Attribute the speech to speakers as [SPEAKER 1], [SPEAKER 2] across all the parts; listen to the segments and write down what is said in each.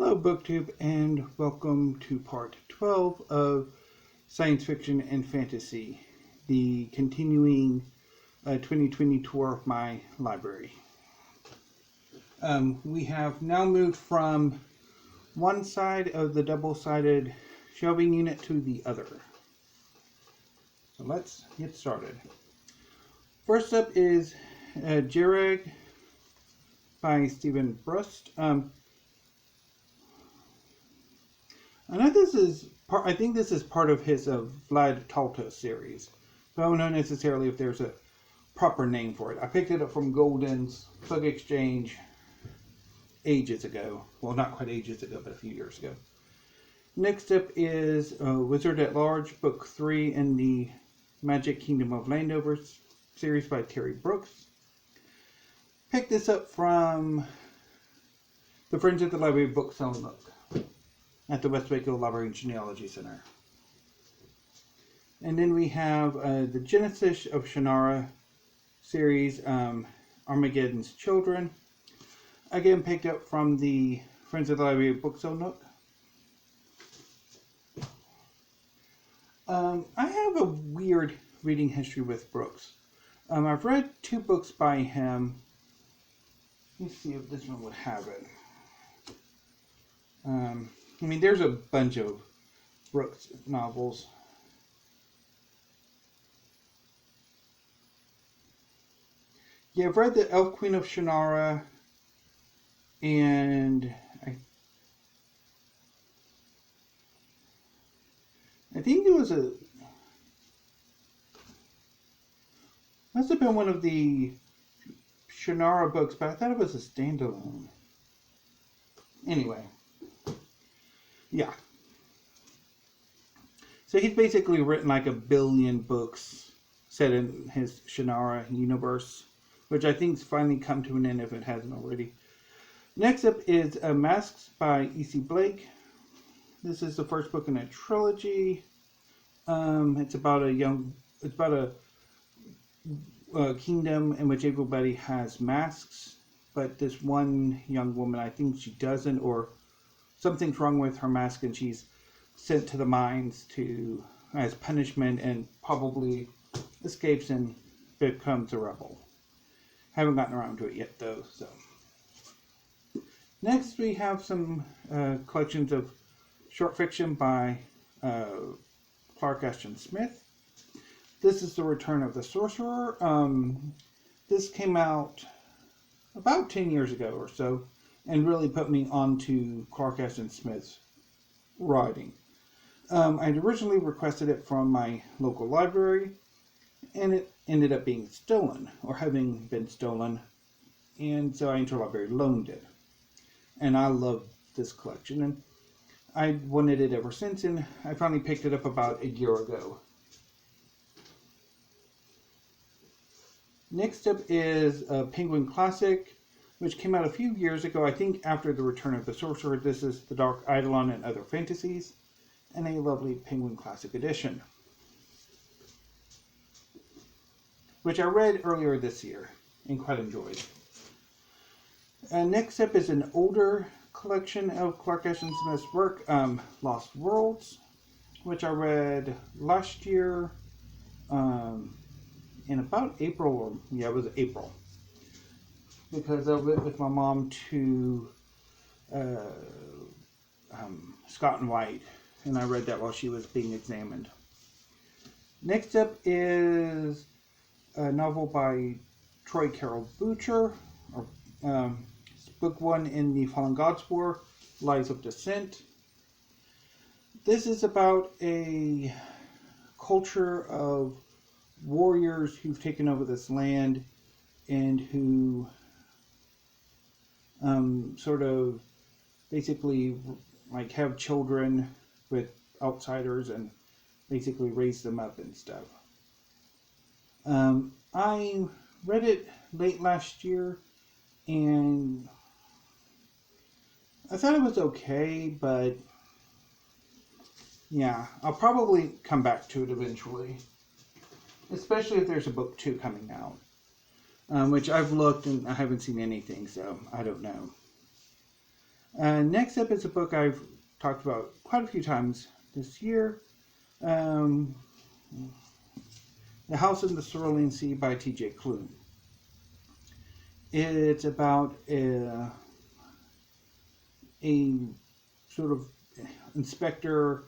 [SPEAKER 1] Hello BookTube and welcome to part 12 of Science Fiction and Fantasy, the continuing 2020 tour of my library. We have now moved from one side of the double-sided shelving unit to the other. So let's get started. First up is J Reg by Stephen Brust. I think this is part of his Vlad Talta series, but I don't know necessarily if there's a proper name for it. I picked it up from Golden's Plug Exchange ages ago. Well, not quite ages ago, but a few years ago. Next up is Wizard at Large, Book 3 in the Magic Kingdom of Landovers series by Terry Brooks. Picked this up from the Friends of the Library Book Selling Nook at the West Waco Library and Genealogy Center. And then we have the Genesis of Shannara series, Armageddon's Children. Again, picked up from the Friends of the Library Book Selling Nook. I have a weird reading history with Brooks. I've read 2 books by him. Let me see if this one would have it. I mean, there's a bunch of Brooks novels. Yeah, I've read The Elf Queen of Shannara, and I think it was must have been one of the Shannara books, but I thought it was a standalone. Anyway. Yeah. So he's basically written like 1 billion books set in his Shannara universe, which I think's finally come to an end if it hasn't already. Next up is Masks by E.C. Blake. This is the first book in a trilogy. It's about a kingdom in which everybody has masks, but this one young woman, I think she doesn't, or something's wrong with her mask, and she's sent to the mines as punishment, and probably escapes and becomes a rebel. Haven't gotten around to it yet, though. So next we have some collections of short fiction by Clark Ashton Smith. This is The Return of the Sorcerer. This came out about 10 years ago or so, and really put me onto Clark Ashton Smith's writing. I'd originally requested it from my local library, and it ended up being stolen, or having been stolen, and so I interlibrary loaned it. And I love this collection, and I wanted it ever since, and I finally picked it up about a year ago. Next up is a Penguin Classic, which came out a few years ago, I think after The Return of the Sorcerer. This is The Dark Eidolon and Other Fantasies, and a lovely Penguin Classic edition, which I read earlier this year and quite enjoyed. Next up is an older collection of Clark Ashton Smith's work, Lost Worlds, which I read last year in about April, it was April, because I went with my mom to Scott and White, and I read that while she was being examined. Next up is a novel by Troy Carroll Butcher, book 1 in the Fallen Gods War, Lies of Descent. This is about a culture of warriors who've taken over this land and who sort of basically like have children with outsiders and basically raise them up and stuff. I read it late last year, and I thought it was okay, but yeah, I'll probably come back to it eventually, especially if there's a book 2 coming out. Which I've looked and I haven't seen anything, so I don't know. Next up is a book I've talked about quite a few times this year. The House in the Swirling Sea by T.J. Klune. It's about a sort of inspector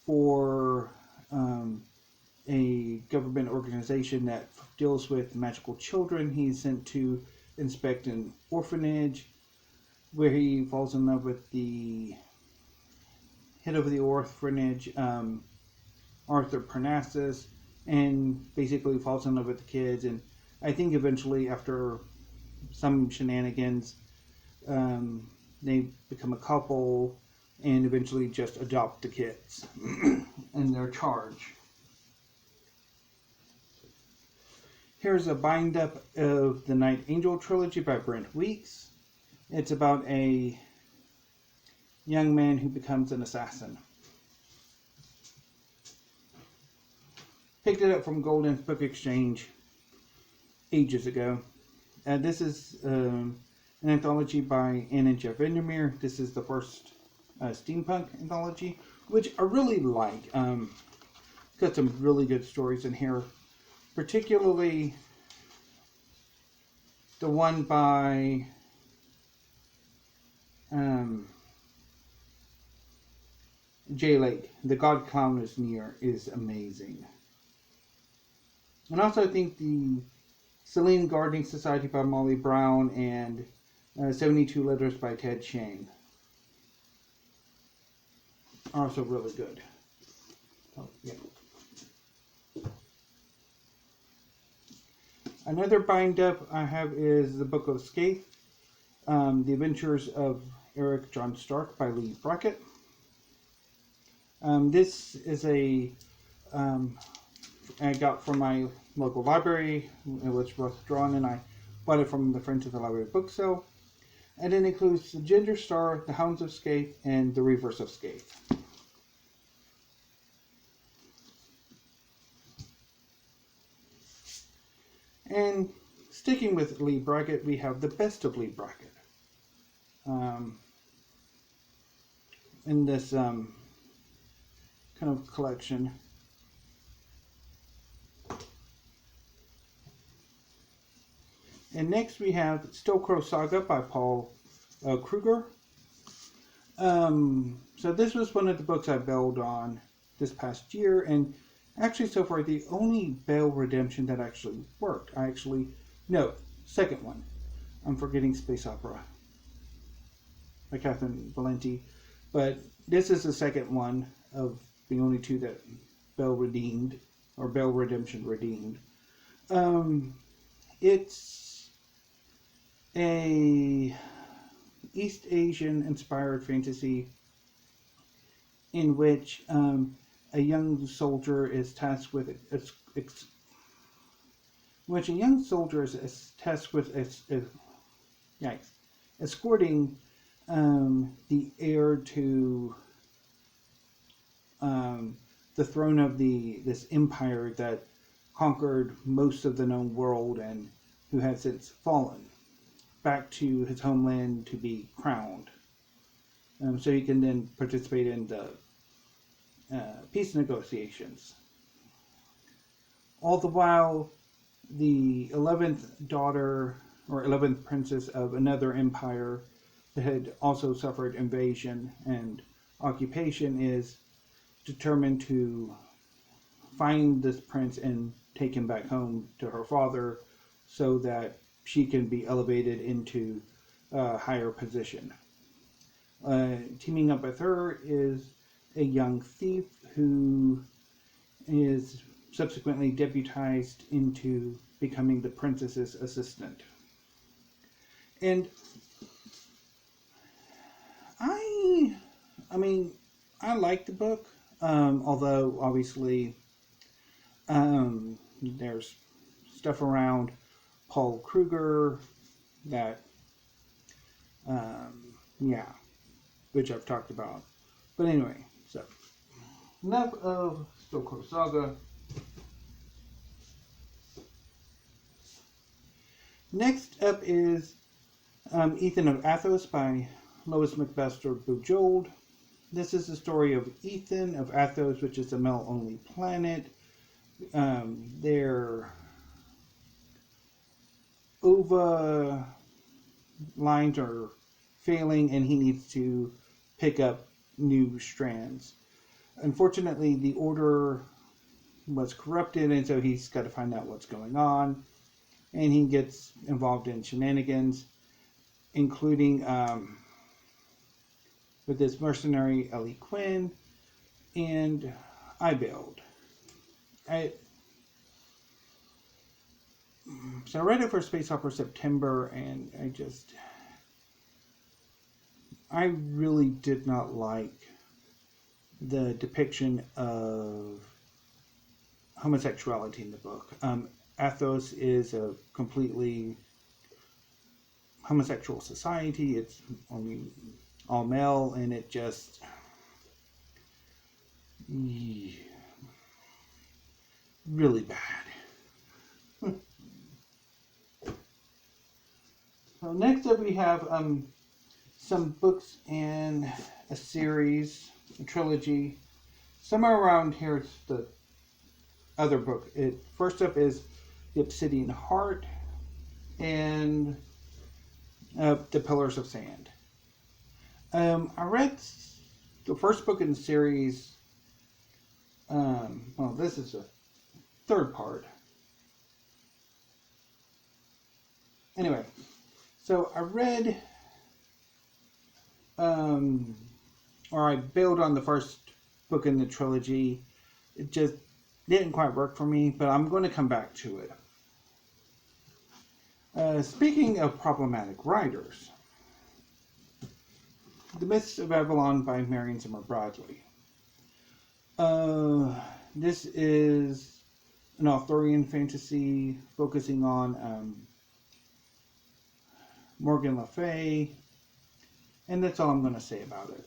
[SPEAKER 1] for a government organization that deals with magical children. He's sent to inspect an orphanage where he falls in love with the head of the orphanage, Arthur Parnassus, and basically falls in love with the kids. And I think eventually, after some shenanigans, they become a couple and eventually just adopt the kids in their charge. Here's a bind up of the Night Angel trilogy by Brent Weeks. It's about a young man who becomes an assassin. Picked it up from Golden's Book Exchange ages ago. This is an anthology by Anne and Jeff Vandermeer. This is the first steampunk anthology, which I really like. It's got some really good stories in here, particularly the one by J Reg, The God Clown is Near, is amazing. And also I think the Celine Gardening Society by Molly Brown and 72 Letters by Ted Chiang are also really good. Oh, yeah. Another bind up I have is the Book of Scathe, The Adventures of Eric John Stark by Lee Brackett. This is a I got from my local library. It was withdrawn, and I bought it from the Friends of the Library book sale. And it includes the Ginger Star, the Hounds of Scathe, and the Reverse of Scathe. And sticking with Lee Brackett, we have the Best of Lee Brackett. In this kind of collection. And next we have Stillcrow Saga by Paul Kruger. So this was one of the books I bailed on this past year, and actually so far the only bail redemption that actually worked. Second one. I'm forgetting Space Opera by Catherine Valenti, but this is the second one of the only two that bail redeemed, or bail redemption redeemed. It's a East Asian inspired fantasy in which a young soldier is tasked with escorting the heir to the throne of this empire that conquered most of the known world and who has since fallen, back to his homeland to be crowned. So he can then participate in the peace negotiations. All the while, the 11th daughter, or 11th princess of another empire that had also suffered invasion and occupation, is determined to find this prince and take him back home to her father so that she can be elevated into a higher position. Teaming up with her is a young thief who is subsequently deputized into becoming the princess's assistant. And I like the book, although obviously there's stuff around Paul Kruger that, which I've talked about. But anyway, so enough of Stillcrow Saga. Next up is Ethan of Athos by Lois Macbeth or Bejeweled. This is the story of Ethan of Athos, which is a male-only planet. Their ova lines are failing, and he needs to pick up new strands. Unfortunately, the order was corrupted, and so he's got to find out what's going on. And he gets involved in shenanigans, including with this mercenary Ellie Quinn, and I bailed. So I read it for Space Opera September, and I really did not like the depiction of homosexuality in the book. Athos is a completely homosexual society. It's only all male, and it just really bad. So next up we have some books in a series, a trilogy. Somewhere around here is the other book. First up is The Obsidian Heart and The Pillars of Sand. I read the first book in the series. Well, this is the third part. Anyway, so I read, or I bailed on the first book in the trilogy. It just didn't quite work for me, but I'm going to come back to it. Speaking of problematic writers, The Myths of Avalon by Zimmer Bradley. This is an Arthurian fantasy focusing on Morgan Le Fay, and that's all I'm going to say about it.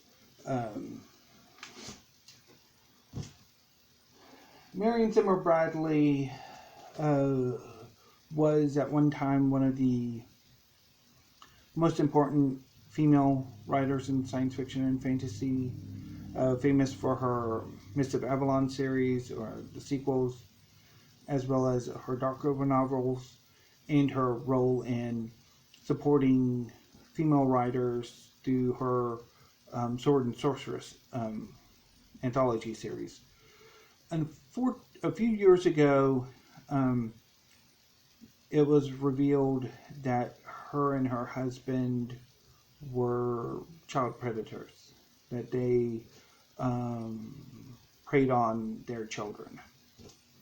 [SPEAKER 1] Zimmer Bradley was at one time one of the most important female writers in science fiction and fantasy, famous for her Myths of Avalon series, or the sequels, as well as her Darkover novels, and her role in supporting female writers through her Sword and Sorceress anthology series. And a few years ago, it was revealed that her and her husband were child predators, that they preyed on their children.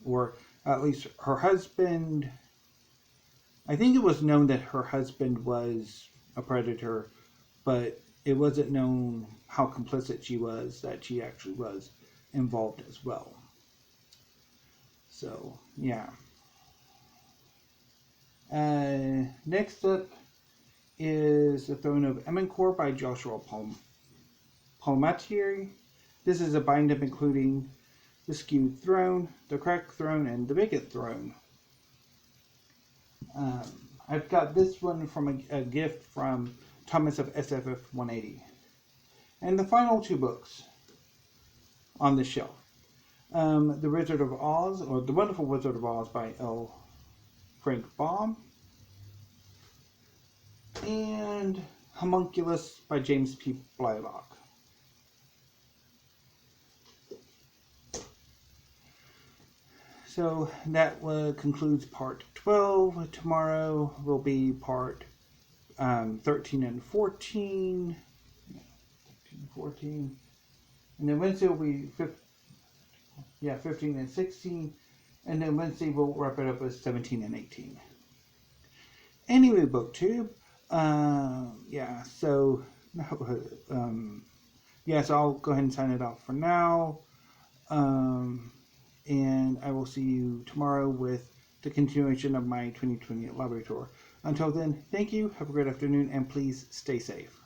[SPEAKER 1] Or at least her husband, I think it was known that her husband was a predator, but it wasn't known how complicit she was, that she actually was involved as well. So, yeah. Next up is The Throne of Emencor by Joshua Palmatieri. This is a bind-up including The Skewed Throne, The Cracked Throne, and The Vacant Throne. I've got this one from a gift from Thomas of SFF 180. And the final two books on the shelf. The Wizard of Oz, or The Wonderful Wizard of Oz by L. Frank Baum. And Homunculus by James P. Blylock. So that concludes part 12. Tomorrow will be part 13 and 14. 14. And then Wednesday will be 15 and 16. And then Wednesday we'll wrap it up with 17 and 18. Anyway, BookTube. So I'll go ahead and sign it off for now. And I will see you tomorrow with the continuation of my 2020 library tour. Until then, thank you, have a great afternoon, and please stay safe.